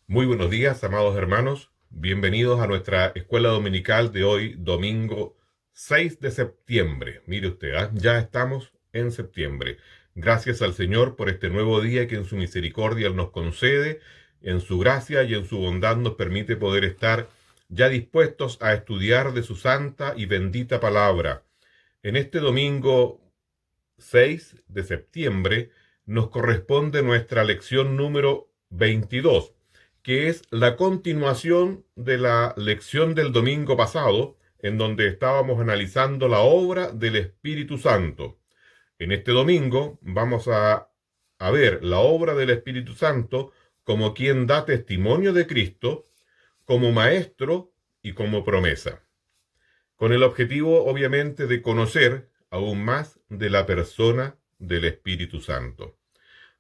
Muy buenos días, amados hermanos. Bienvenidos a nuestra escuela dominical de hoy, domingo 6 de septiembre. Mire usted, ya estamos en septiembre. Gracias al Señor por este nuevo día que en su misericordia Él nos concede, en su gracia y en su bondad nos permite poder estar ya dispuestos a estudiar de su santa y bendita palabra. En este domingo 6 de septiembre nos corresponde nuestra lección número 22, que es la continuación de la lección del domingo pasado, en donde estábamos analizando la obra del Espíritu Santo. En este domingo vamos a ver la obra del Espíritu Santo como quien da testimonio de Cristo, como maestro y como promesa, con el objetivo obviamente de conocer aún más de la persona del Espíritu Santo.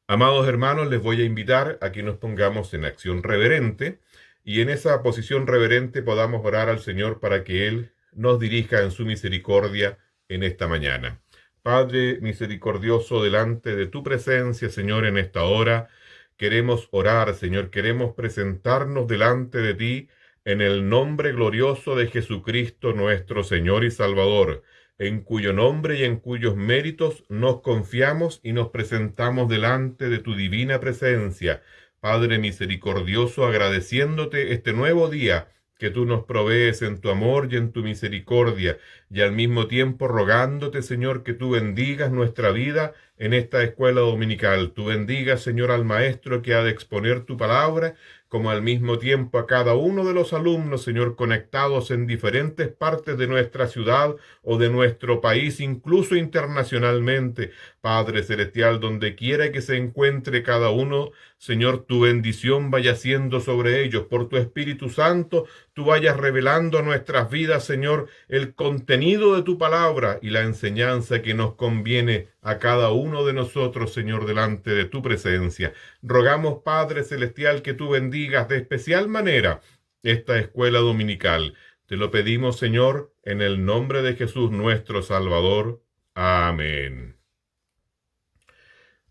Amados hermanos, les voy a invitar a que nos pongamos en acción reverente y en esa posición reverente podamos orar al Señor para que Él nos dirija en su misericordia en esta mañana. Padre misericordioso, delante de tu presencia, Señor, en esta hora, queremos orar, Señor, queremos presentarnos delante de ti en el nombre glorioso de Jesucristo, nuestro Señor y Salvador, en cuyo nombre y en cuyos méritos nos confiamos y nos presentamos delante de tu divina presencia. Padre misericordioso, agradeciéndote este nuevo día que tú nos provees en tu amor y en tu misericordia, y al mismo tiempo rogándote, Señor, que tú bendigas nuestra vida en esta escuela dominical. Tú bendigas, Señor, al maestro que ha de exponer tu palabra, como al mismo tiempo a cada uno de los alumnos, Señor, conectados en diferentes partes de nuestra ciudad o de nuestro país, incluso internacionalmente. Padre celestial, donde quiera que se encuentre cada uno, Señor, tu bendición vaya siendo sobre ellos. Por tu Espíritu Santo, tú vayas revelando a nuestras vidas, Señor, el contenido de tu palabra y la enseñanza que nos conviene a cada uno de nosotros, Señor, delante de tu presencia. Rogamos, Padre celestial, que tú bendigas de especial manera esta escuela dominical. Te lo pedimos, Señor, en el nombre de Jesús nuestro Salvador. Amén.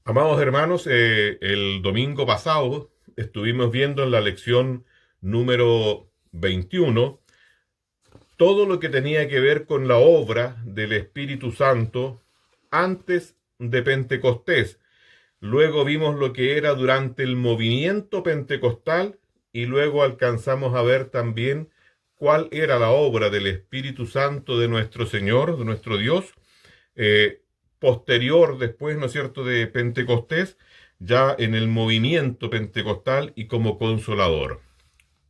Amados hermanos, el domingo pasado estuvimos viendo en la lección número 21 todo lo que tenía que ver con la obra del Espíritu Santo antes de Pentecostés. Luego vimos lo que era durante el movimiento pentecostal y luego alcanzamos a ver también cuál era la obra del Espíritu Santo de nuestro Señor, de nuestro Dios, eh, posterior después, ¿no es cierto?, de Pentecostés, ya en el movimiento pentecostal y como consolador.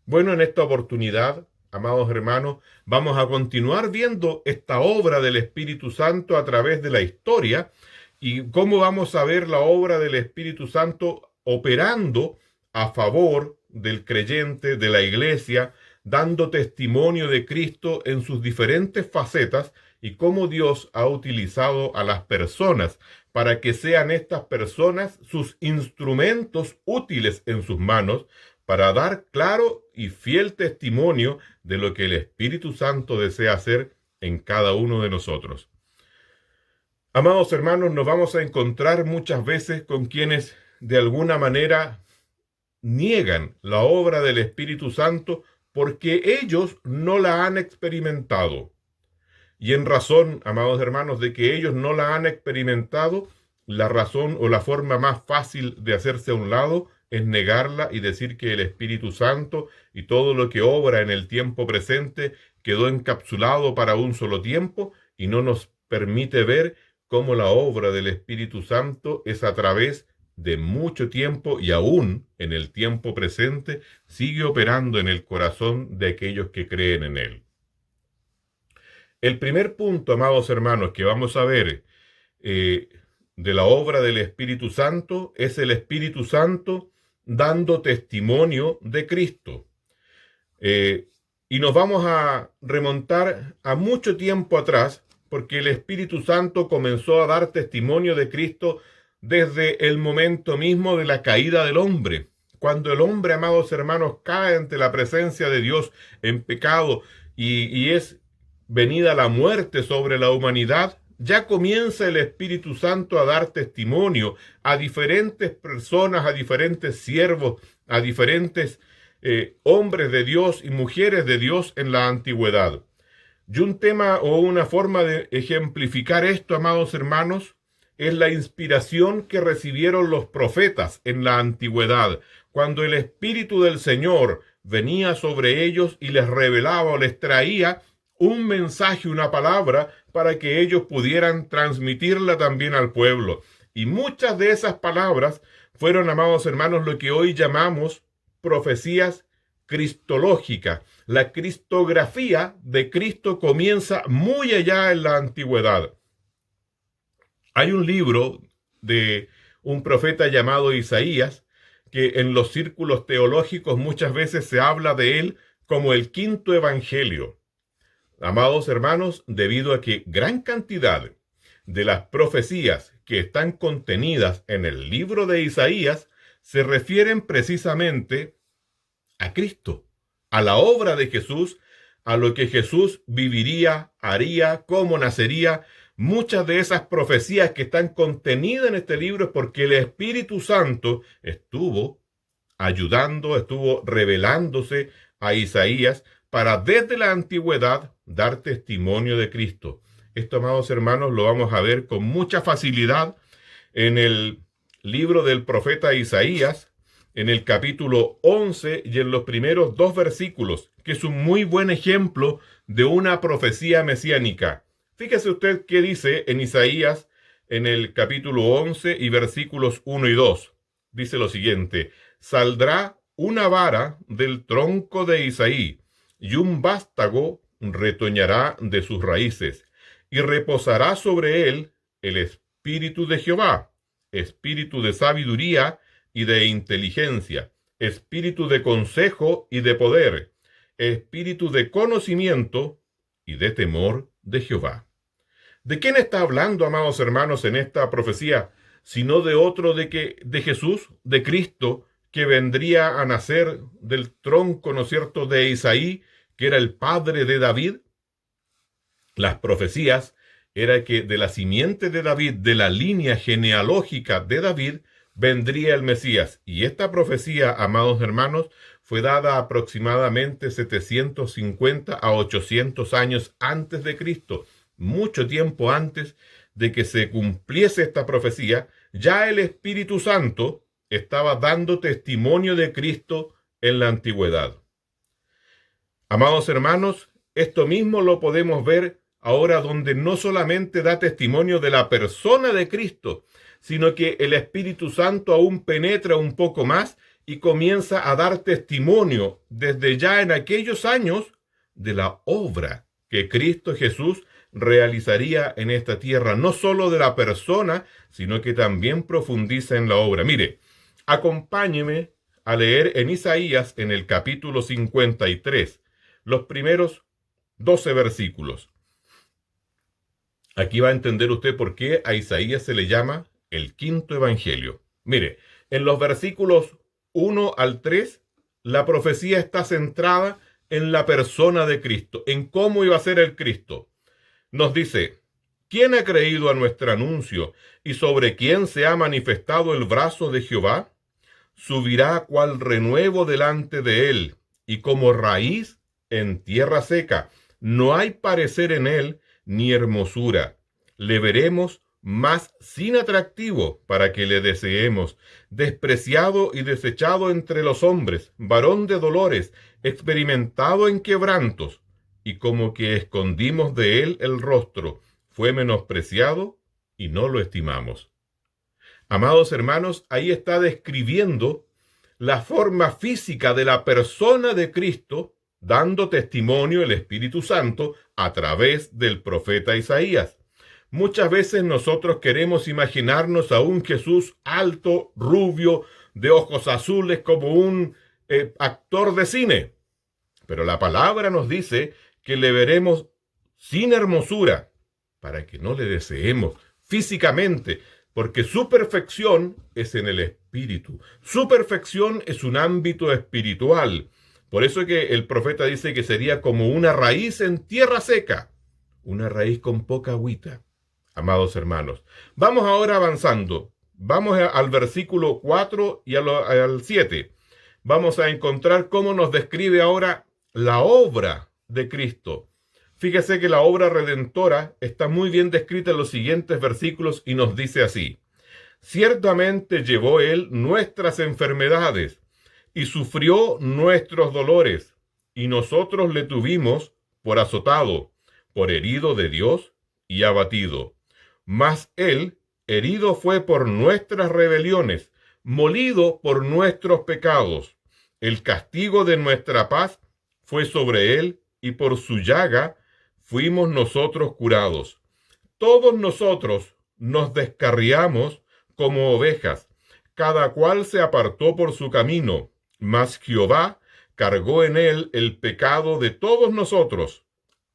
Bueno, en esta oportunidad, amados hermanos, vamos a continuar viendo esta obra del Espíritu Santo a través de la historia y cómo vamos a ver la obra del Espíritu Santo operando a favor del creyente, de la iglesia, dando testimonio de Cristo en sus diferentes facetas y cómo Dios ha utilizado a las personas para que sean estas personas sus instrumentos útiles en sus manos para dar claro y fiel testimonio de lo que el Espíritu Santo desea hacer en cada uno de nosotros. Amados hermanos, nos vamos a encontrar muchas veces con quienes de alguna manera niegan la obra del Espíritu Santo porque ellos no la han experimentado. Y en razón, amados hermanos, de que ellos no la han experimentado, la razón o la forma más fácil de hacerse a un lado es negarla y decir que el Espíritu Santo y todo lo que obra en el tiempo presente quedó encapsulado para un solo tiempo y no nos permite ver cómo la obra del Espíritu Santo es a través de mucho tiempo y aún en el tiempo presente sigue operando en el corazón de aquellos que creen en él. El primer punto, amados hermanos, que vamos a ver eh, de la obra del Espíritu Santo es el Espíritu Santo dando testimonio de Cristo. Eh, y nos vamos a remontar a mucho tiempo atrás, porque el Espíritu Santo comenzó a dar testimonio de Cristo desde el momento mismo de la caída del hombre. Cuando el hombre, amados hermanos, cae ante la presencia de Dios en pecado y es venida la muerte sobre la humanidad, ya comienza el Espíritu Santo a dar testimonio a diferentes personas, a diferentes siervos, a diferentes hombres de Dios y mujeres de Dios en la antigüedad. Y un tema o una forma de ejemplificar esto, amados hermanos, es la inspiración que recibieron los profetas en la antigüedad, cuando el Espíritu del Señor venía sobre ellos y les revelaba o les traía un mensaje, una palabra, para que ellos pudieran transmitirla también al pueblo. Y muchas de esas palabras fueron, amados hermanos, lo que hoy llamamos profecías cristológicas. La cristografía de Cristo comienza muy allá en la antigüedad. Hay un libro de un profeta llamado Isaías, que en los círculos teológicos muchas veces se habla de él como el quinto evangelio. Amados hermanos, debido a que gran cantidad de las profecías que están contenidas en el libro de Isaías se refieren precisamente a Cristo, a la obra de Jesús, a lo que Jesús viviría, haría, cómo nacería. Muchas de esas profecías que están contenidas en este libro es porque el Espíritu Santo estuvo ayudando, estuvo revelándose a Isaías para desde la antigüedad dar testimonio de Cristo. Esto, amados hermanos, lo vamos a ver con mucha facilidad en el libro del profeta Isaías, en el capítulo 11 y en los primeros 2 versículos, que es un muy buen ejemplo de una profecía mesiánica. Fíjese usted qué dice en Isaías, en el capítulo 11 y versículos 1 y 2. Dice lo siguiente: saldrá una vara del tronco de Isaí, y un vástago retoñará de sus raíces, y reposará sobre él el espíritu de Jehová, espíritu de sabiduría y de inteligencia, espíritu de consejo y de poder, espíritu de conocimiento y de temor de Jehová. ¿De quién está hablando, amados hermanos, en esta profecía? Sino de otro, de Jesús, de Cristo, que vendría a nacer del tronco, ¿no es cierto?, de Isaí, que era el padre de David. Las profecías era que de la simiente de David, de la línea genealógica de David, vendría el Mesías. Y esta profecía, amados hermanos, fue dada aproximadamente 750 a 800 años antes de Cristo. Mucho tiempo antes de que se cumpliese esta profecía, ya el Espíritu Santo estaba dando testimonio de Cristo en la antigüedad. Amados hermanos, esto mismo lo podemos ver ahora, donde no solamente da testimonio de la persona de Cristo, sino que el Espíritu Santo aún penetra un poco más y comienza a dar testimonio desde ya en aquellos años de la obra que Cristo Jesús realizaría en esta tierra, no solo de la persona, sino que también profundiza en la obra. Mire, acompáñeme a leer en Isaías, en el capítulo 53, los primeros 12 versículos. Aquí va a entender usted por qué a Isaías se le llama el quinto evangelio. Mire, en los versículos 1 al 3, la profecía está centrada en la persona de Cristo, en cómo iba a ser el Cristo. Nos dice: ¿quién ha creído a nuestro anuncio y sobre quién se ha manifestado el brazo de Jehová? Subirá cual renuevo delante de él, y como raíz en tierra seca. No hay parecer en él, ni hermosura. Le veremos más sin atractivo para que le deseemos. Despreciado y desechado entre los hombres, varón de dolores, experimentado en quebrantos. Y como que escondimos de él el rostro, fue menospreciado y no lo estimamos. Amados hermanos, ahí está describiendo la forma física de la persona de Cristo, dando testimonio el Espíritu Santo a través del profeta Isaías. Muchas veces nosotros queremos imaginarnos a un Jesús alto, rubio, de ojos azules, como un actor de cine. Pero la palabra nos dice que le veremos sin hermosura, para que no le deseemos físicamente, porque su perfección es en el Espíritu. Su perfección es un ámbito espiritual. Por eso que el profeta dice que sería como una raíz en tierra seca, una raíz con poca agüita. Amados hermanos, vamos ahora avanzando. Vamos al versículo 4 y al 7. vamos a encontrar cómo nos describe ahora la obra de Cristo. Fíjese que la obra redentora está muy bien descrita en los siguientes versículos y nos dice así: ciertamente llevó él nuestras enfermedades y sufrió nuestros dolores, y nosotros le tuvimos por azotado, por herido de Dios y abatido. Mas él herido fue por nuestras rebeliones, molido por nuestros pecados. El castigo de nuestra paz fue sobre él, y por su llaga fuimos nosotros curados. Todos nosotros nos descarriamos como ovejas, cada cual se apartó por su camino, mas Jehová cargó en él el pecado de todos nosotros.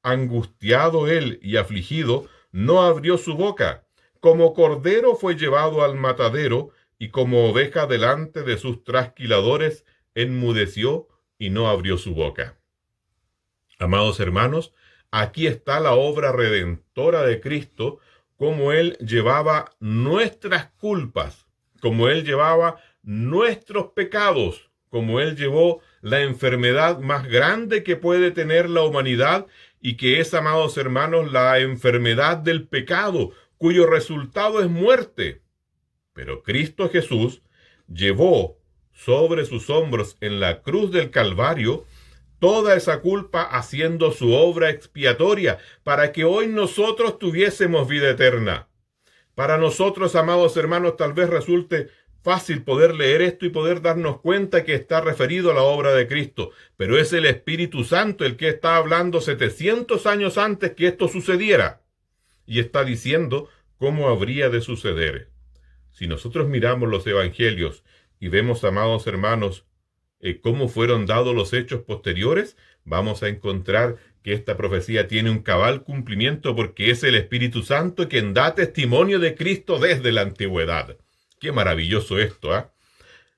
Angustiado él y afligido, no abrió su boca. Como cordero fue llevado al matadero, y como oveja delante de sus trasquiladores, enmudeció y no abrió su boca. Amados hermanos, aquí está la obra redentora de Cristo, como Él llevaba nuestras culpas, como Él llevaba nuestros pecados, como Él llevó la enfermedad más grande que puede tener la humanidad, y que es, amados hermanos, la enfermedad del pecado, cuyo resultado es muerte. Pero Cristo Jesús llevó sobre sus hombros en la cruz del Calvario toda esa culpa, haciendo su obra expiatoria para que hoy nosotros tuviésemos vida eterna. Para nosotros, amados hermanos, tal vez resulte fácil poder leer esto y poder darnos cuenta que está referido a la obra de Cristo, pero es el Espíritu Santo el que está hablando 700 años antes que esto sucediera, y está diciendo cómo habría de suceder. Si nosotros miramos los evangelios y vemos, amados hermanos, cómo fueron dados los hechos posteriores, vamos a encontrar que esta profecía tiene un cabal cumplimiento, porque es el Espíritu Santo quien da testimonio de Cristo desde la antigüedad. Qué maravilloso esto, ¿eh?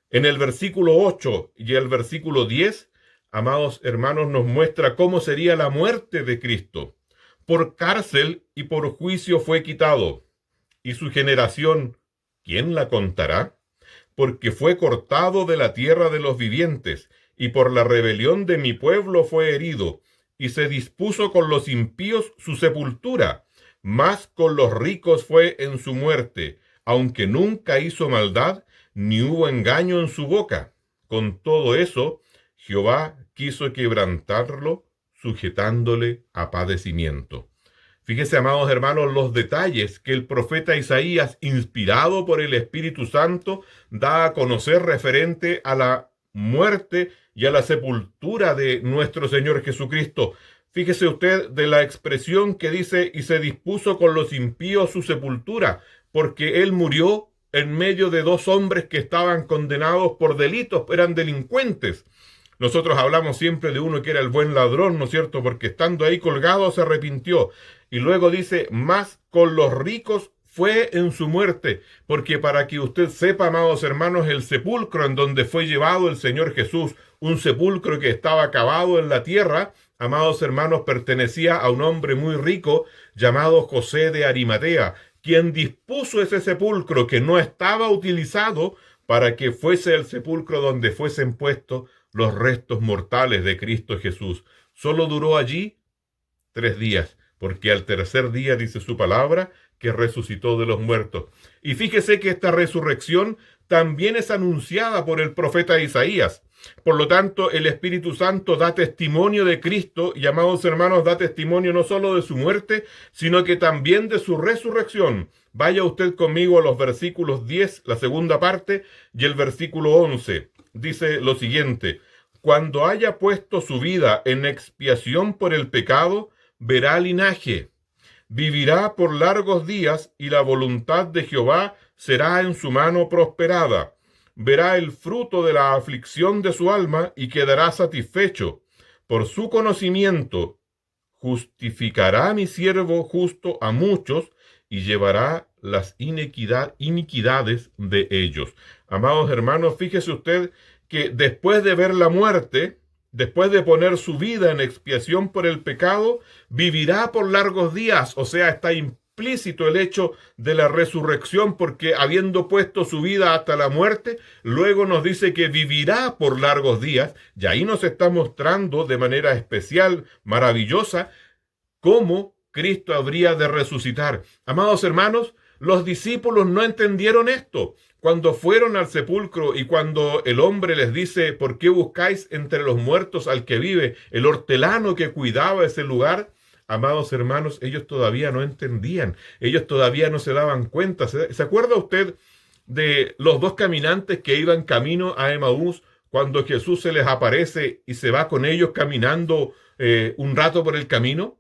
En el versículo 8 y el versículo 10, amados hermanos, nos muestra cómo sería la muerte de Cristo. Por cárcel y por juicio fue quitado. Y su generación, ¿quién la contará? Porque fue cortado de la tierra de los vivientes, y por la rebelión de mi pueblo fue herido, y se dispuso con los impíos su sepultura, mas con los ricos fue en su muerte, aunque nunca hizo maldad, ni hubo engaño en su boca. Con todo eso, Jehová quiso quebrantarlo, sujetándole a padecimiento. Fíjese, amados hermanos, los detalles que el profeta Isaías, inspirado por el Espíritu Santo, da a conocer referente a la muerte y a la sepultura de nuestro Señor Jesucristo. Fíjese usted de la expresión que dice: y se dispuso con los impíos su sepultura, porque él murió en medio de dos hombres que estaban condenados por delitos, eran delincuentes. Nosotros hablamos siempre de uno que era el buen ladrón, ¿no es cierto? Porque estando ahí colgado se arrepintió. Y luego dice: más con los ricos fue en su muerte. Porque para que usted sepa, amados hermanos, el sepulcro en donde fue llevado el Señor Jesús, un sepulcro que estaba cavado en la tierra, amados hermanos, pertenecía a un hombre muy rico llamado José de Arimatea, quien dispuso ese sepulcro que no estaba utilizado para que fuese el sepulcro donde fuesen puestos los restos mortales de Cristo Jesús. Solo duró allí 3 días, porque al tercer día dice su palabra que resucitó de los muertos. Y fíjese que esta resurrección también es anunciada por el profeta Isaías. Por lo tanto, el Espíritu Santo da testimonio de Cristo, y, amados hermanos, da testimonio no solo de su muerte, sino que también de su resurrección. Vaya usted conmigo a los versículos 10, la segunda parte, y el versículo 11. Dice lo siguiente: cuando haya puesto su vida en expiación por el pecado, verá linaje, vivirá por largos días, y la voluntad de Jehová será en su mano prosperada. Verá el fruto de la aflicción de su alma y quedará satisfecho. Por su conocimiento justificará a mi siervo justo a muchos, y llevará las iniquidades de ellos. Amados hermanos, fíjese usted que después de ver la muerte, después de poner su vida en expiación por el pecado, vivirá por largos días. O sea, está explícito el hecho de la resurrección, porque habiendo puesto su vida hasta la muerte, luego nos dice que vivirá por largos días, y ahí nos está mostrando de manera especial, maravillosa, cómo Cristo habría de resucitar. Amados hermanos, los discípulos no entendieron esto. Cuando fueron al sepulcro y cuando el hombre les dice, ¿por qué buscáis entre los muertos al que vive? El hortelano que cuidaba ese lugar. Amados hermanos, ellos todavía no entendían. Ellos todavía no se daban cuenta. ¿Se acuerda usted de los dos caminantes que iban camino a Emaús cuando Jesús se les aparece y se va con ellos caminando un rato por el camino?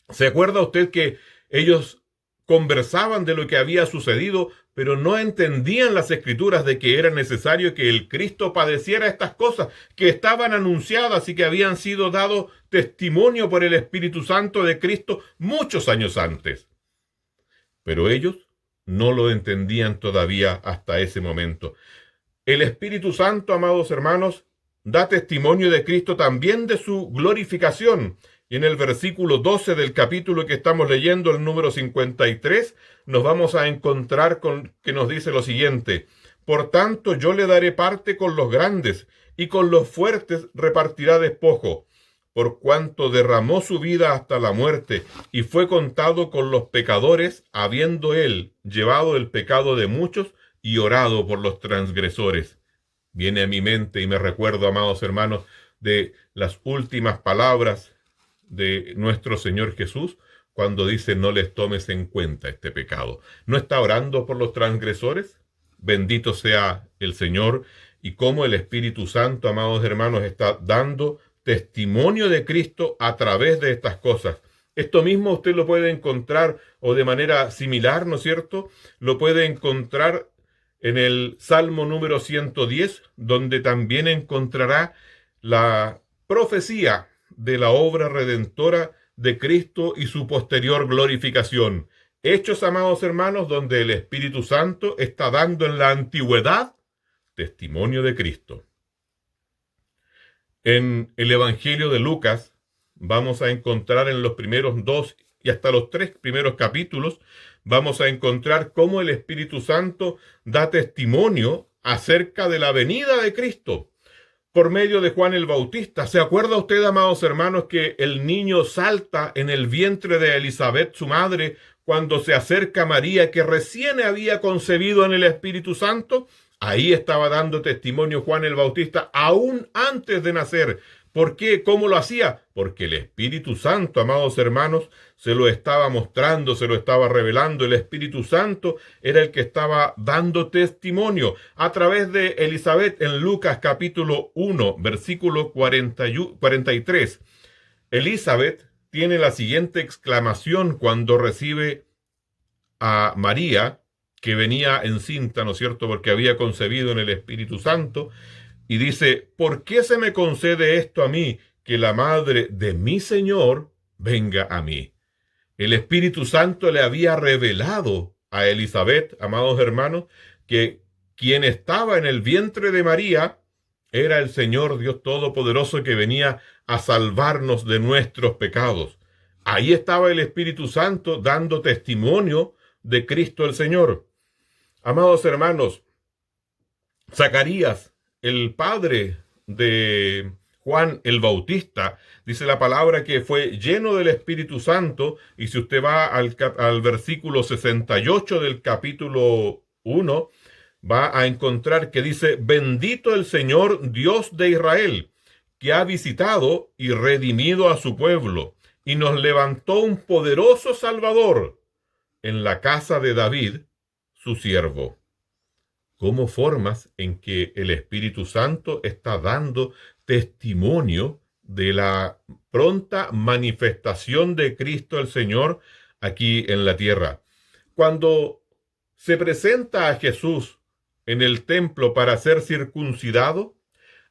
¿Se acuerda usted que ellos conversaban de lo que había sucedido, pero no entendían las escrituras de que era necesario que el Cristo padeciera estas cosas, que estaban anunciadas y que habían sido dado testimonio por el Espíritu Santo de Cristo muchos años antes? Pero ellos no lo entendían todavía hasta ese momento. El Espíritu Santo, amados hermanos, da testimonio de Cristo también de su glorificación. Y en el versículo 12 del capítulo que estamos leyendo, el número 53, nos vamos a encontrar con que nos dice lo siguiente: por tanto, yo le daré parte con los grandes, y con los fuertes repartirá despojo, por cuanto derramó su vida hasta la muerte, y fue contado con los pecadores, habiendo él llevado el pecado de muchos y orado por los transgresores. Viene a mi mente y me recuerdo, amados hermanos, de las últimas palabras de nuestro Señor Jesús cuando dice: no les tomes en cuenta este pecado. ¿No está orando por los transgresores? Bendito sea el Señor, y cómo el Espíritu Santo, amados hermanos, está dando testimonio de Cristo a través de estas cosas. Esto mismo usted lo puede encontrar, o de manera similar, ¿no es cierto? Lo puede encontrar en el Salmo número 110, donde también encontrará la profecía de la obra redentora de Cristo y su posterior glorificación. Hechos, amados hermanos, donde el Espíritu Santo está dando en la antigüedad testimonio de Cristo. En el Evangelio de Lucas vamos a encontrar en los primeros 2 y hasta los 3 primeros capítulos, vamos a encontrar cómo el Espíritu Santo da testimonio acerca de la venida de Cristo por medio de Juan el Bautista. ¿Se acuerda usted, amados hermanos, que el niño salta en el vientre de Elizabeth, su madre, cuando se acerca a María, que recién había concebido en el Espíritu Santo? Ahí estaba dando testimonio Juan el Bautista, aún antes de nacer. ¿Por qué? ¿Cómo lo hacía? Porque el Espíritu Santo, amados hermanos, se lo estaba mostrando, se lo estaba revelando. El Espíritu Santo era el que estaba dando testimonio a través de Elizabeth en Lucas capítulo 1, versículo 43. Elizabeth tiene la siguiente exclamación cuando recibe a María, que venía encinta, ¿no es cierto?, porque había concebido en el Espíritu Santo. Y dice: ¿por qué se me concede esto a mí, que la madre de mi Señor venga a mí? El Espíritu Santo le había revelado a Elizabeth, amados hermanos, que quien estaba en el vientre de María era el Señor Dios Todopoderoso, que venía a salvarnos de nuestros pecados. Ahí estaba el Espíritu Santo dando testimonio de Cristo el Señor. Amados hermanos, Zacarías, el padre de Juan el Bautista, dice la palabra que fue lleno del Espíritu Santo, y si usted va al versículo 68 del capítulo 1, va a encontrar que dice: bendito el Señor Dios de Israel, que ha visitado y redimido a su pueblo, y nos levantó un poderoso Salvador en la casa de David, su siervo. ¿Cómo formas en que el Espíritu Santo está dando testimonio de la pronta manifestación de Cristo el Señor aquí en la tierra? Cuando se presenta a Jesús en el templo para ser circuncidado,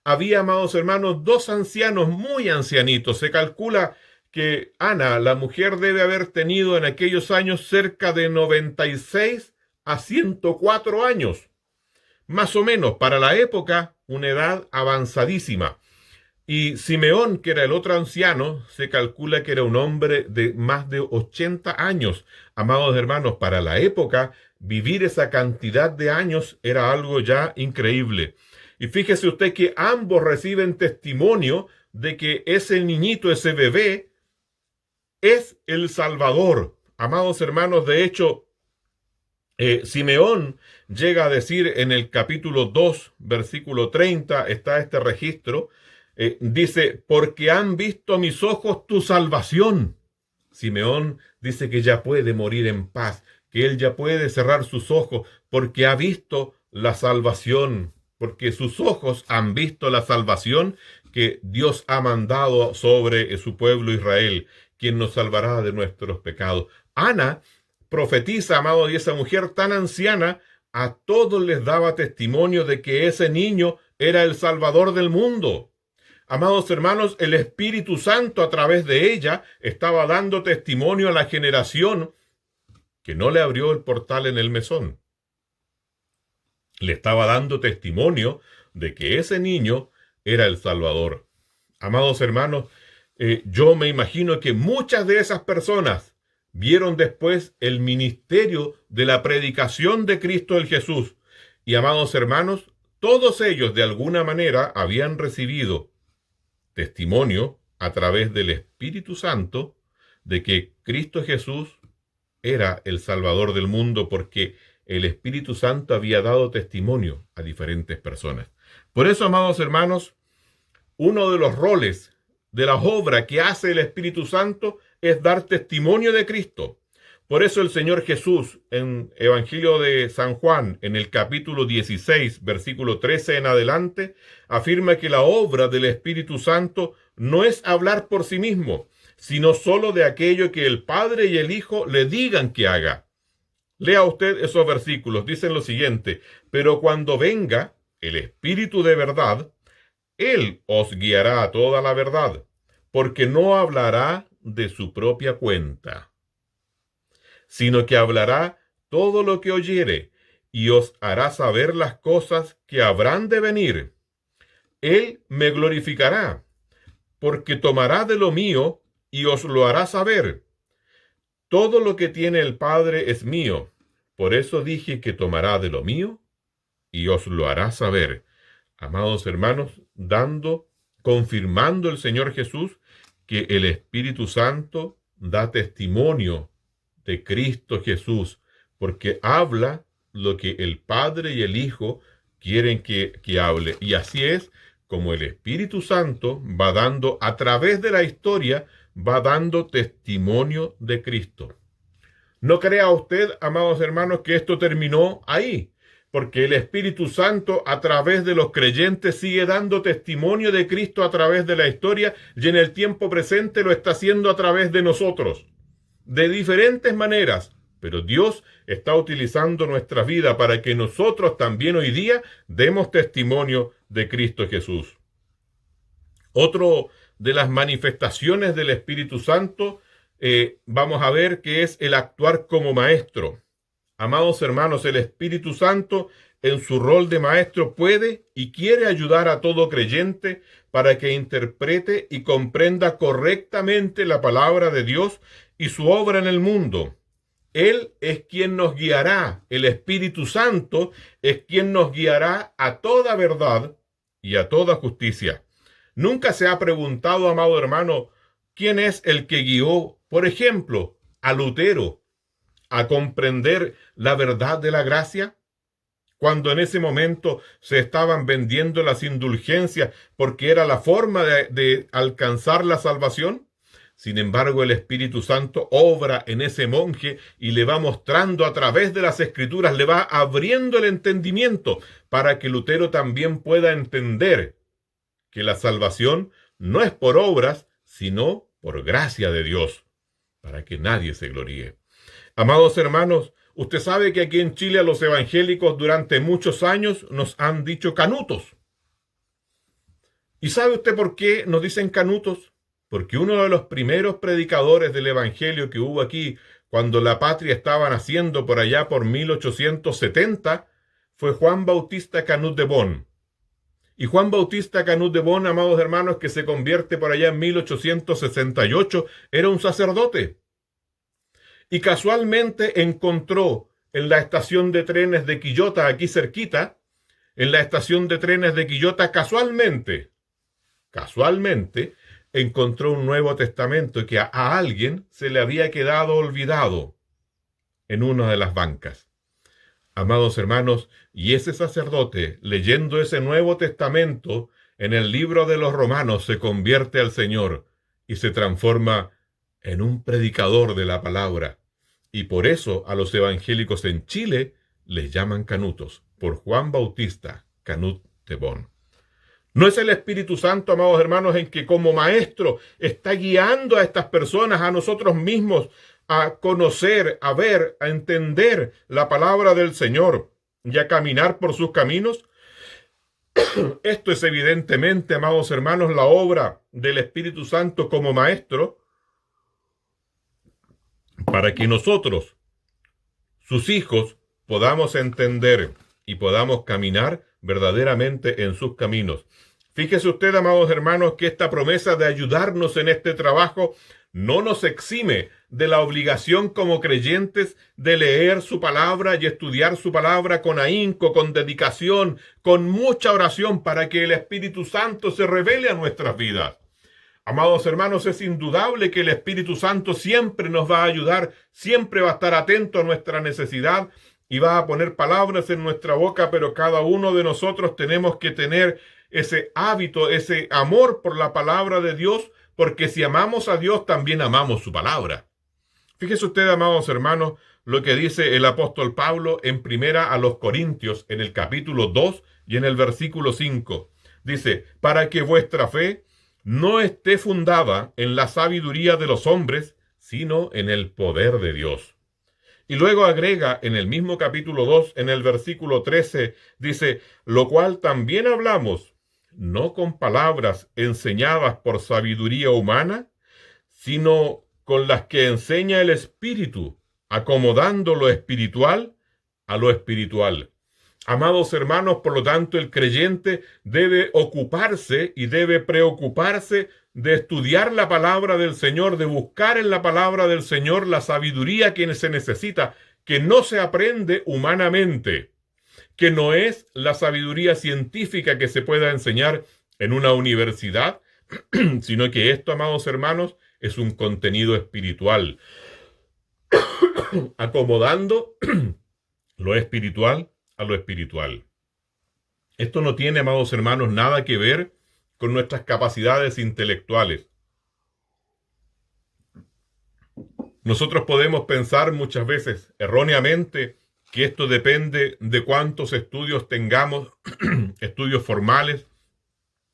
había, amados hermanos, 2 ancianos muy ancianitos. Se calcula que Ana, la mujer, debe haber tenido en aquellos años cerca de 96 a 104 años. Más o menos, para la época, una edad avanzadísima. Y Simeón, que era el otro anciano, se calcula que era un hombre de más de 80 años. Amados hermanos, para la época, vivir esa cantidad de años era algo ya increíble. Y fíjese usted que ambos reciben testimonio de que ese niñito, ese bebé, es el Salvador. Amados hermanos, de hecho, Simeón llega a decir en el capítulo 2, versículo 30, está este registro, dice, porque han visto mis ojos tu salvación. Simeón dice que ya puede morir en paz, que él ya puede cerrar sus ojos porque ha visto la salvación, porque sus ojos han visto la salvación que Dios ha mandado sobre su pueblo Israel, quien nos salvará de nuestros pecados. Ana profetiza, amado, y esa mujer tan anciana a todos les daba testimonio de que ese niño era el Salvador del mundo. Amados hermanos, el Espíritu Santo a través de ella estaba dando testimonio a la generación que no le abrió el portal en el mesón. Le estaba dando testimonio de que ese niño era el Salvador. Amados hermanos, yo me imagino que muchas de esas personas vieron después el ministerio de la predicación de Cristo el Jesús. Y amados hermanos, todos ellos de alguna manera habían recibido testimonio a través del Espíritu Santo de que Cristo Jesús era el Salvador del mundo, porque el Espíritu Santo había dado testimonio a diferentes personas. Por eso, amados hermanos, uno de los roles de la obra que hace el Espíritu Santo es dar testimonio de Cristo. Por eso el Señor Jesús en Evangelio de San Juan, en el capítulo 16, versículo 13 en adelante, afirma que la obra del Espíritu Santo no es hablar por sí mismo, sino solo de aquello que el Padre y el Hijo le digan que haga. Lea usted esos versículos, dicen lo siguiente: pero cuando venga el Espíritu de verdad, Él os guiará a toda la verdad, porque no hablará de su propia cuenta, sino que hablará todo lo que oyere, y os hará saber las cosas que habrán de venir. Él me glorificará, porque tomará de lo mío y os lo hará saber. Todo lo que tiene el Padre es mío. Por eso dije que tomará de lo mío y os lo hará saber. Amados hermanos, confirmando el Señor Jesús que el Espíritu Santo da testimonio de Cristo Jesús, porque habla lo que el Padre y el Hijo quieren que hable. Y así es como el Espíritu Santo va dando, a través de la historia, va dando testimonio de Cristo. No crea usted, amados hermanos, que esto terminó ahí, porque el Espíritu Santo a través de los creyentes sigue dando testimonio de Cristo a través de la historia, y en el tiempo presente lo está haciendo a través de nosotros, de diferentes maneras. Pero Dios está utilizando nuestra vida para que nosotros también hoy día demos testimonio de Cristo Jesús. Otro de las manifestaciones del Espíritu Santo, vamos a ver que es el actuar como maestro. Amados hermanos, el Espíritu Santo en su rol de maestro puede y quiere ayudar a todo creyente para que interprete y comprenda correctamente la palabra de Dios y su obra en el mundo. Él es quien nos guiará, el Espíritu Santo es quien nos guiará a toda verdad y a toda justicia. Nunca se ha preguntado, amado hermano, quién es el que guió, por ejemplo, a Lutero a comprender la verdad de la gracia, cuando en ese momento se estaban vendiendo las indulgencias porque era la forma de alcanzar la salvación. Sin embargo, el Espíritu Santo obra en ese monje y le va mostrando a través de las Escrituras, le va abriendo el entendimiento para que Lutero también pueda entender que la salvación no es por obras, sino por gracia de Dios, para que nadie se gloríe. Amados hermanos, usted sabe que aquí en Chile a los evangélicos durante muchos años nos han dicho canutos. ¿Y sabe usted por qué nos dicen canutos? Porque uno de los primeros predicadores del evangelio que hubo aquí, cuando la patria estaba naciendo por allá por 1870, fue Juan Bautista Canut de Bon. Y Juan Bautista Canut de Bon, amados hermanos, que se convierte por allá en 1868, era un sacerdote. Y casualmente encontró en la estación de trenes de Quillota, aquí cerquita, en la estación de trenes de Quillota, casualmente, encontró un Nuevo Testamento que a alguien se le había quedado olvidado en una de las bancas. Amados hermanos, y ese sacerdote, leyendo ese Nuevo Testamento en el libro de los Romanos, se convierte al Señor y se transforma en un predicador de la palabra. Y por eso a los evangélicos en Chile les llaman canutos, por Juan Bautista Canut de Bon. No es el Espíritu Santo, amados hermanos, en que como maestro está guiando a estas personas, a nosotros mismos, a conocer, a ver, a entender la palabra del Señor y a caminar por sus caminos. Esto es evidentemente, amados hermanos, la obra del Espíritu Santo como maestro, para que nosotros, sus hijos, podamos entender y podamos caminar verdaderamente en sus caminos. Fíjese usted, amados hermanos, que esta promesa de ayudarnos en este trabajo no nos exime de la obligación como creyentes de leer su palabra y estudiar su palabra con ahínco, con dedicación, con mucha oración para que el Espíritu Santo se revele a nuestras vidas. Amados hermanos, es indudable que el Espíritu Santo siempre nos va a ayudar, siempre va a estar atento a nuestra necesidad y va a poner palabras en nuestra boca, pero cada uno de nosotros tenemos que tener ese hábito, ese amor por la palabra de Dios, porque si amamos a Dios, también amamos su palabra. Fíjese usted, amados hermanos, lo que dice el apóstol Pablo en primera a los Corintios, en el capítulo 2 y en el versículo 5. Dice, para que vuestra fe no esté fundada en la sabiduría de los hombres, sino en el poder de Dios. Y luego agrega en el mismo capítulo 2, en el versículo 13, dice, lo cual también hablamos, no con palabras enseñadas por sabiduría humana, sino con las que enseña el Espíritu, acomodando lo espiritual a lo espiritual. Amados hermanos, por lo tanto, el creyente debe ocuparse y debe preocuparse de estudiar la palabra del Señor, de buscar en la palabra del Señor la sabiduría que se necesita, que no se aprende humanamente, que no es la sabiduría científica que se pueda enseñar en una universidad, sino que esto, amados hermanos, es un contenido espiritual, acomodando lo espiritual a lo espiritual. Esto no tiene, amados hermanos, nada que ver con nuestras capacidades intelectuales. Nosotros podemos pensar muchas veces erróneamente que esto depende de cuántos estudios tengamos, estudios formales,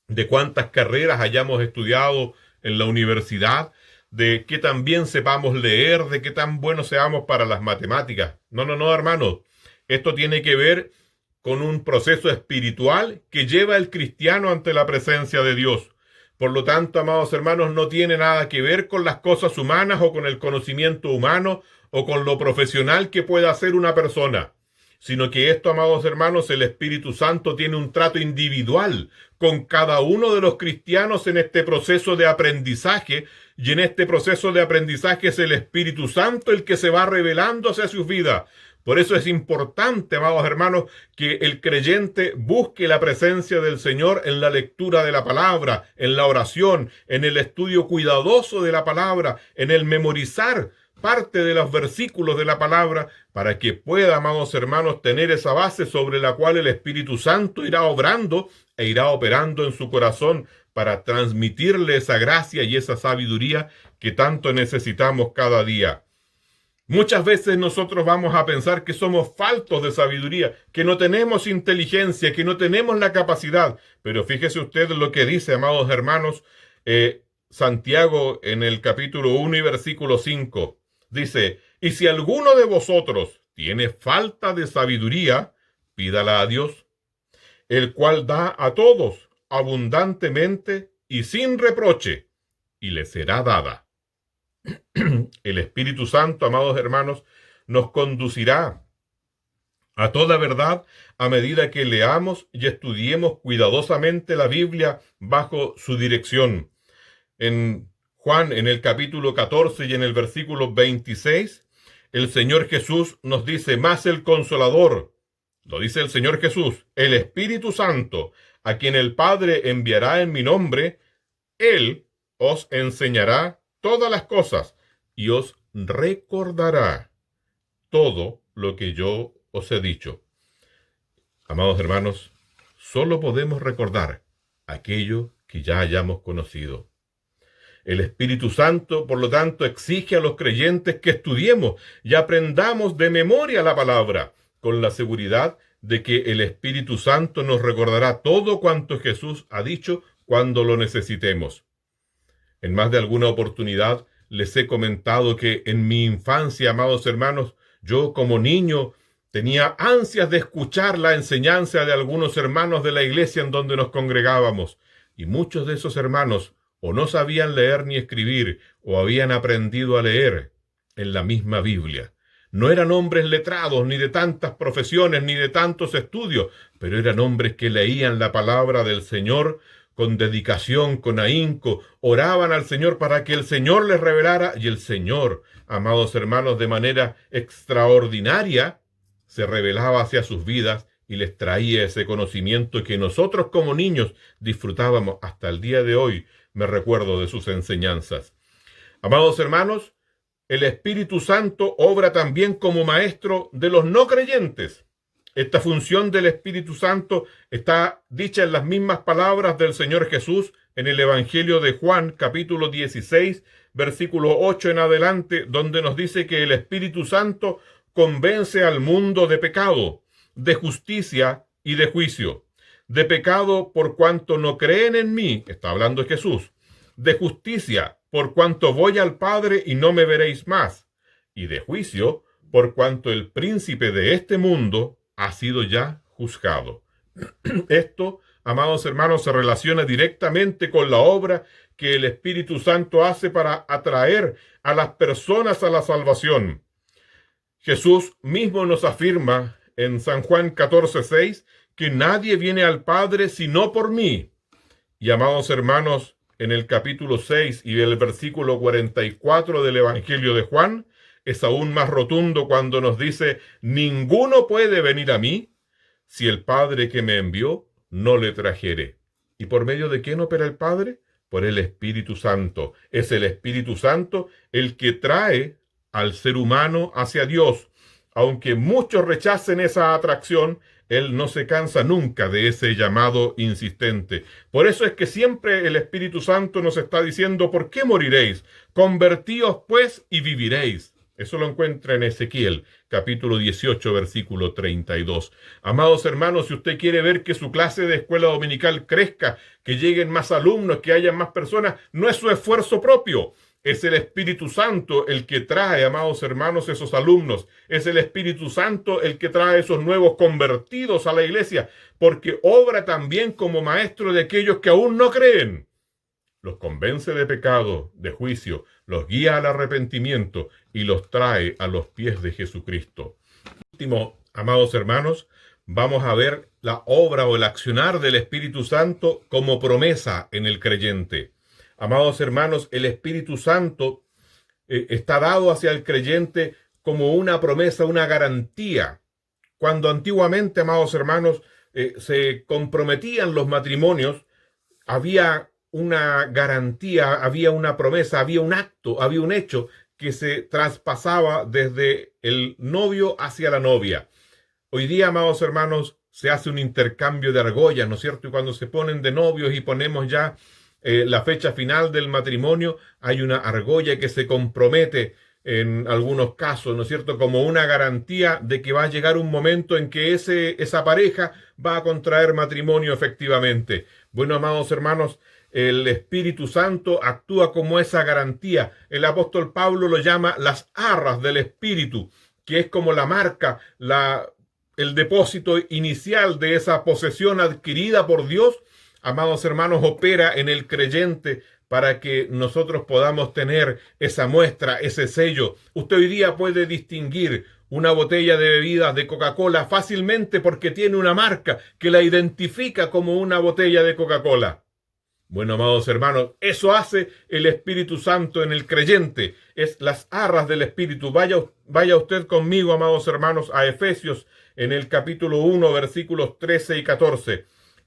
de cuántas carreras hayamos estudiado en la universidad, de qué tan bien sepamos leer, de qué tan buenos seamos para las matemáticas. No, hermanos. Esto tiene que ver con un proceso espiritual que lleva al cristiano ante la presencia de Dios. Por lo tanto, amados hermanos, no tiene nada que ver con las cosas humanas o con el conocimiento humano o con lo profesional que pueda hacer una persona, sino que esto, amados hermanos, el Espíritu Santo tiene un trato individual con cada uno de los cristianos en este proceso de aprendizaje, y en este proceso de aprendizaje es el Espíritu Santo el que se va revelando hacia sus vidas. Por eso es importante, amados hermanos, que el creyente busque la presencia del Señor en la lectura de la palabra, en la oración, en el estudio cuidadoso de la palabra, en el memorizar parte de los versículos de la palabra, para que pueda, amados hermanos, tener esa base sobre la cual el Espíritu Santo irá obrando e irá operando en su corazón para transmitirle esa gracia y esa sabiduría que tanto necesitamos cada día. Muchas veces nosotros vamos a pensar que somos faltos de sabiduría, que no tenemos inteligencia, que no tenemos la capacidad. Pero fíjese usted lo que dice, amados hermanos, Santiago en el capítulo 1 y versículo 5. Dice, y si alguno de vosotros tiene falta de sabiduría, pídala a Dios, el cual da a todos abundantemente y sin reproche, y le será dada. El Espíritu Santo, amados hermanos, nos conducirá a toda verdad a medida que leamos y estudiemos cuidadosamente la Biblia bajo su dirección. En Juan, en el capítulo 14 y en el versículo 26, el Señor Jesús nos dice: más el Consolador, lo dice el Señor Jesús, el Espíritu Santo, a quien el Padre enviará en mi nombre, Él os enseñará todas las cosas y os recordará todo lo que yo os he dicho. Amados hermanos, solo podemos recordar aquello que ya hayamos conocido. El Espíritu Santo, por lo tanto, exige a los creyentes que estudiemos y aprendamos de memoria la palabra, con la seguridad de que el Espíritu Santo nos recordará todo cuanto Jesús ha dicho cuando lo necesitemos. En más de alguna oportunidad les he comentado que en mi infancia, amados hermanos, yo como niño tenía ansias de escuchar la enseñanza de algunos hermanos de la iglesia en donde nos congregábamos, y muchos de esos hermanos o no sabían leer ni escribir, o habían aprendido a leer en la misma Biblia. No eran hombres letrados, ni de tantas profesiones, ni de tantos estudios, pero eran hombres que leían la palabra del Señor con dedicación, con ahínco, oraban al Señor para que el Señor les revelara, y el Señor, amados hermanos, de manera extraordinaria, se revelaba hacia sus vidas y les traía ese conocimiento que nosotros como niños disfrutábamos hasta el día de hoy. Me recuerdo de sus enseñanzas. Amados hermanos, el Espíritu Santo obra también como maestro de los no creyentes. Esta función del Espíritu Santo está dicha en las mismas palabras del Señor Jesús en el Evangelio de Juan, capítulo 16, versículo 8 en adelante, donde nos dice que el Espíritu Santo convence al mundo de pecado, de justicia y de juicio. De pecado por cuanto no creen en mí, está hablando Jesús. De justicia por cuanto voy al Padre y no me veréis más. Y de juicio por cuanto el príncipe de este mundo ha sido ya juzgado. Esto, amados hermanos, se relaciona directamente con la obra que el Espíritu Santo hace para atraer a las personas a la salvación. Jesús mismo nos afirma en San Juan 14:6 que nadie viene al Padre sino por mí. Y amados hermanos, en el capítulo 6 y el versículo 44 del Evangelio de Juan, es aún más rotundo cuando nos dice: ninguno puede venir a mí si el Padre que me envió no le trajere. ¿Y por medio de quién opera el Padre? Por el Espíritu Santo. Es el Espíritu Santo el que trae al ser humano hacia Dios. Aunque muchos rechacen esa atracción, Él no se cansa nunca de ese llamado insistente. Por eso es que siempre el Espíritu Santo nos está diciendo: ¿por qué moriréis? Convertíos pues y viviréis. Eso lo encuentra en Ezequiel, capítulo 18, versículo 32. Amados hermanos, si usted quiere ver que su clase de escuela dominical crezca, que lleguen más alumnos, que haya más personas, no es su esfuerzo propio. Es el Espíritu Santo el que trae, amados hermanos, esos alumnos. Es el Espíritu Santo el que trae esos nuevos convertidos a la iglesia, porque obra también como maestro de aquellos que aún no creen. Los convence de pecado, de juicio, los guía al arrepentimiento y los trae a los pies de Jesucristo. Último, amados hermanos, vamos a ver la obra o el accionar del Espíritu Santo como promesa en el creyente. Amados hermanos, el Espíritu Santo está dado hacia el creyente como una promesa, una garantía. Cuando antiguamente, amados hermanos, se comprometían los matrimonios, había una garantía, había una promesa, había un acto, había un hecho que se traspasaba desde el novio hacia la novia. Hoy día, amados hermanos, se hace un intercambio de argollas, ¿no es cierto? Y cuando se ponen de novios y ponemos ya la fecha final del matrimonio, hay una argolla que se compromete en algunos casos, ¿no es cierto?, como una garantía de que va a llegar un momento en que esa pareja va a contraer matrimonio efectivamente. Bueno, amados hermanos, el Espíritu Santo actúa como esa garantía. El apóstol Pablo lo llama las arras del Espíritu, que es como la marca, el depósito inicial de esa posesión adquirida por Dios. Amados hermanos, opera en el creyente para que nosotros podamos tener esa muestra, ese sello. Usted hoy día puede distinguir una botella de bebidas de Coca-Cola fácilmente porque tiene una marca que la identifica como una botella de Coca-Cola. Bueno, amados hermanos, eso hace el Espíritu Santo en el creyente. Es las arras del Espíritu. Vaya usted conmigo, amados hermanos, a Efesios en el capítulo 1, versículos 13 y 14.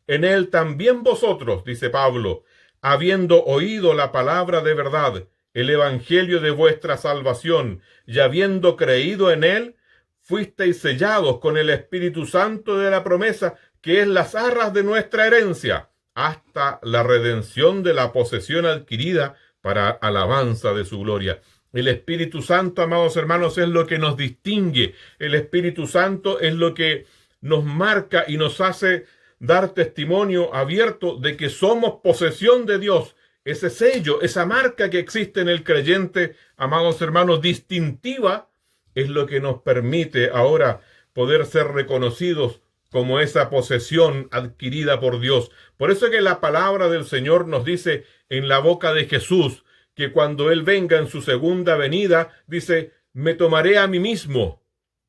En él también vosotros, dice Pablo, habiendo oído la palabra de verdad, el evangelio de vuestra salvación, y habiendo creído en él, fuisteis sellados con el Espíritu Santo de la promesa, que es las arras de nuestra herencia, hasta la redención de la posesión adquirida para alabanza de su gloria. El Espíritu Santo, amados hermanos, es lo que nos distingue. El Espíritu Santo es lo que nos marca y nos hace dar testimonio abierto de que somos posesión de Dios. Ese sello, esa marca que existe en el creyente, amados hermanos, distintiva, es lo que nos permite ahora poder ser reconocidos como esa posesión adquirida por Dios. Por eso que la palabra del Señor nos dice en la boca de Jesús que cuando Él venga en su segunda venida, dice, me tomaré a mí mismo.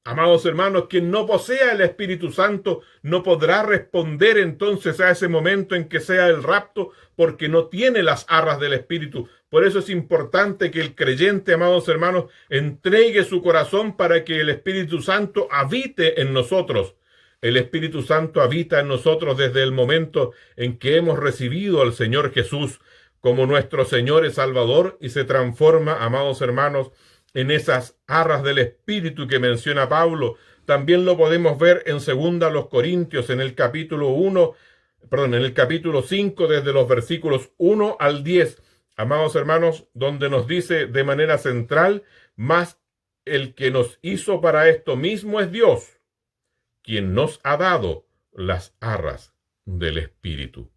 Amados hermanos, quien no posea el Espíritu Santo no podrá responder entonces a ese momento en que sea el rapto, porque no tiene las arras del Espíritu. Por eso es importante que el creyente, amados hermanos, entregue su corazón para que el Espíritu Santo habite en nosotros. El Espíritu Santo habita en nosotros desde el momento en que hemos recibido al Señor Jesús como nuestro Señor y Salvador y se transforma, amados hermanos, en esas arras del Espíritu que menciona Pablo. También lo podemos ver en 2 Corintios, en el capítulo 5, desde los versículos 1 al 10. Amados hermanos, donde nos dice de manera central, mas el que nos hizo para esto mismo es Dios, quien nos ha dado las arras del Espíritu.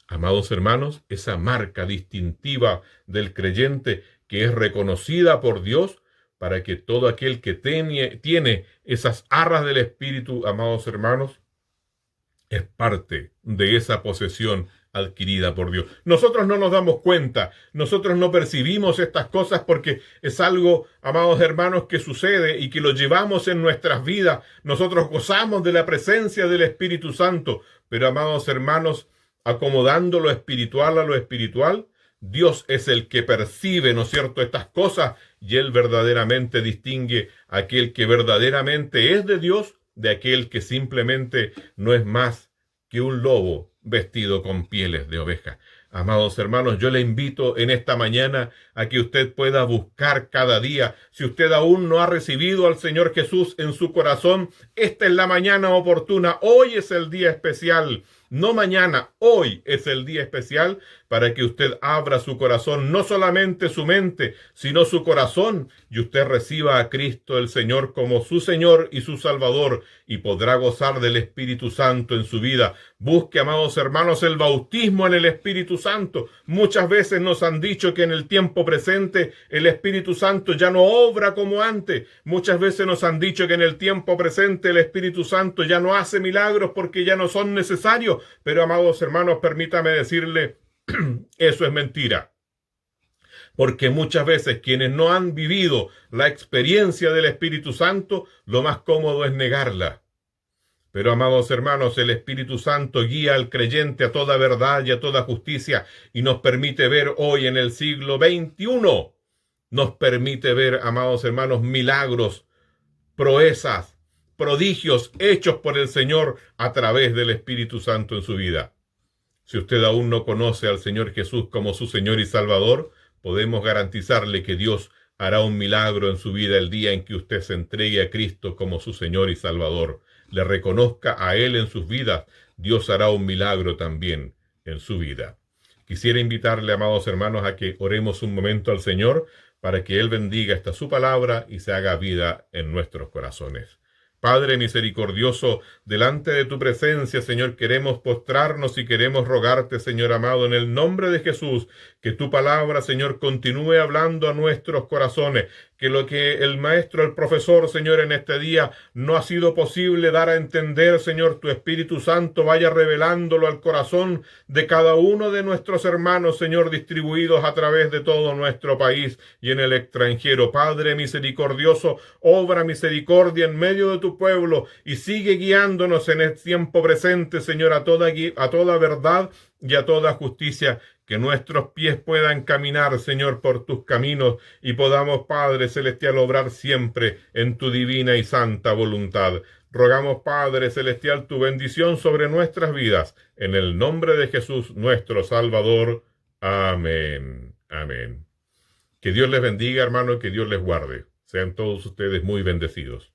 Amados hermanos, esa marca distintiva del creyente que es reconocida por Dios para que todo aquel que tiene esas arras del Espíritu, amados hermanos, es parte de esa posesión adquirida por Dios. Nosotros no nos damos cuenta, nosotros no percibimos estas cosas porque es algo, amados hermanos, que sucede y que lo llevamos en nuestras vidas. Nosotros gozamos de la presencia del Espíritu Santo, pero amados hermanos, acomodando lo espiritual a lo espiritual, Dios es el que percibe, ¿no es cierto?, estas cosas, y Él verdaderamente distingue a aquel que verdaderamente es de Dios de aquel que simplemente no es más que un lobo vestido con pieles de oveja. Amados hermanos, yo le invito en esta mañana a que usted pueda buscar cada día. Si usted aún no ha recibido al Señor Jesús en su corazón, esta es la mañana oportuna. Hoy es el día especial. No mañana, hoy es el día especial para que usted abra su corazón, no solamente su mente, sino su corazón, y usted reciba a Cristo el Señor como su Señor y su Salvador, y podrá gozar del Espíritu Santo en su vida. Busque, amados hermanos, el bautismo en el Espíritu Santo. Muchas veces nos han dicho que en el tiempo presente el Espíritu Santo ya no obra como antes. Muchas veces nos han dicho que en el tiempo presente el Espíritu Santo ya no hace milagros porque ya no son necesarios. Pero, amados hermanos, permítame decirle, eso es mentira. Porque muchas veces quienes no han vivido la experiencia del Espíritu Santo, lo más cómodo es negarla. Pero, amados hermanos, el Espíritu Santo guía al creyente a toda verdad y a toda justicia y nos permite ver hoy en el siglo XXI, nos permite ver, amados hermanos, milagros, proezas, prodigios hechos por el Señor a través del Espíritu Santo en su vida. Si usted aún no conoce al Señor Jesús como su Señor y Salvador, podemos garantizarle que Dios hará un milagro en su vida el día en que usted se entregue a Cristo como su Señor y Salvador. Le reconozca a Él en sus vidas, Dios hará un milagro también en su vida. Quisiera invitarle, amados hermanos, a que oremos un momento al Señor para que Él bendiga esta su palabra y se haga vida en nuestros corazones. Padre misericordioso, delante de tu presencia, Señor, queremos postrarnos y queremos rogarte, Señor amado, en el nombre de Jesús, que tu palabra, Señor, continúe hablando a nuestros corazones, que lo que el maestro, el profesor, Señor, en este día no ha sido posible dar a entender, Señor, tu Espíritu Santo vaya revelándolo al corazón de cada uno de nuestros hermanos, Señor, distribuidos a través de todo nuestro país y en el extranjero. Padre misericordioso, obra misericordia en medio de tu pueblo y sigue guiándonos en el tiempo presente, Señor, a toda verdad y a toda justicia, que nuestros pies puedan caminar, Señor, por tus caminos y podamos, Padre Celestial, obrar siempre en tu divina y santa voluntad. Rogamos, Padre Celestial, tu bendición sobre nuestras vidas, en el nombre de Jesús, nuestro Salvador. Amén. Amén. Que Dios les bendiga, hermano, y que Dios les guarde. Sean todos ustedes muy bendecidos.